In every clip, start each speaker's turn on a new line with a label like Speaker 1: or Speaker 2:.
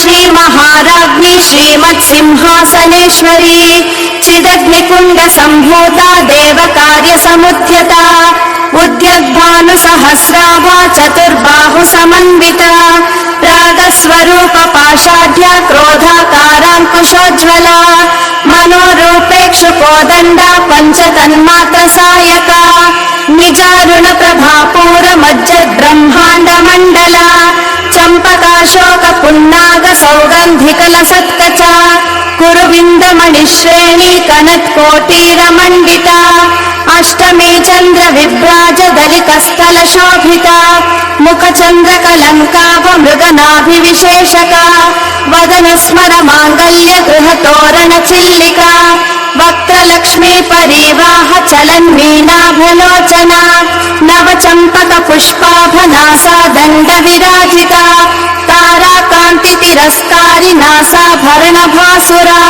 Speaker 1: श्रीमहाराज्ञी श्रीमत्सिंहासनेश्वरी चिदग्निकुण्ड सम्भूता देवकार्यसमुद्यता उद्यद्भानुसहस्राभा चतुर्बाहु समन्विता रागस्वरूप पाषाढ्या क्रोधाकाराङ्कुशोज्ज्वला मनोरूपेक्षु कोदण्डा पञ्चतन्मात्रसायका निजारुण प्रभापूर मज्जद्ब्रह्माण्डमण्डला चम्पकाशोक पुन्नाग सौगन्धिकलसत्कचा कुरुविन्दमणिश्रेणी कनत्कोटीरमण्डिता अष्टमी चन्द्र विभ्राज दलितस्थल शोभिता मुखचन्द्रकलङ्काभ मृगनाभिविशेषका वदन स्मर माङ्गल्य गृहतोरण चिल्लिका वक्त्रलक्ष्मी परीवाह चलन्मीनाभलोचना नवचम्पक पुष्पाभनासा दण्ड विराजिता ताराकान्ति तिरस्कारि नासाभरणभासुरा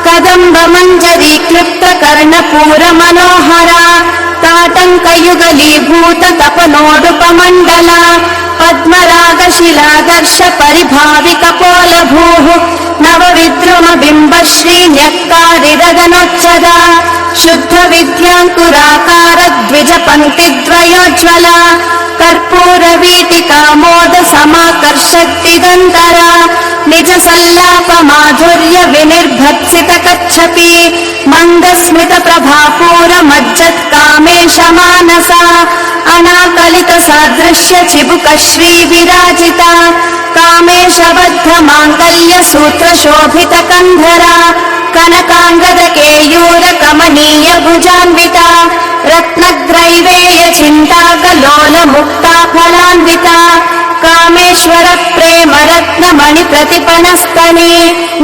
Speaker 1: कदम्ब मञ्जरी क्लृप्त कर्णपूर मनोहरा ताटङ्कयुगलीभूत तपनोडुपमण्डला पद्मरागशिलादर्श परिभाविक पोलभूः नवविद्रुम बिम्ब श्रीन्यक्कारिरदनोच्चदा शुद्ध विद्याङ्कुराकार द्विज पङ्क्तिद्वयोज्ज्वला कर्पूरवीटिका मोद समाकर्षद्दिगन्तरा निज सल्लाप माधुर्य विनिर्भत्सित कच्छपि मन्दस्मित प्रभापूर मज्जत् कामेश मानसा अनाकलित सादृश्य चिबुक श्री विराजिता कामेश बद्ध माङ्गल्य सूत्र शोभित कन्धरा कनकाङ्गद केयूर कमनीय भुजान्विता रत्नग्रैवेय चिन्ताकलोल मुक्ता फलान्विता कामेश्वर प्रेम रत्न मणि प्रतिपनस्तने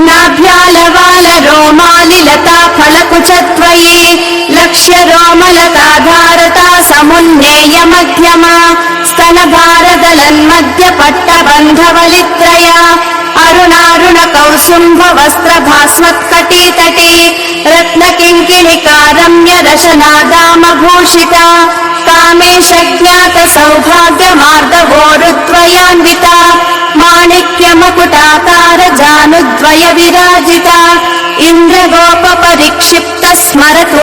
Speaker 1: नाभ्यालवाल रोमालि लता फलकुचद्वये लक्ष्य रोमलताधारता समुन्नेय मध्यमा स्तन भारदलन्मध्य पट्टबन्धवलित्रया अरुणारुण कौसुम्भ वस्त्र भास्वत्कटीतटे रत्नकिङ्किणिका रम्य रशनादाम भूषिता कामेश ज्ञात सौभाग्य मार्दवोरुद्वयान्विता माणिक्य मकुटाकार जानुद्वय विराजिता इन्द्रगोप परिक्षिप्त स्मरतु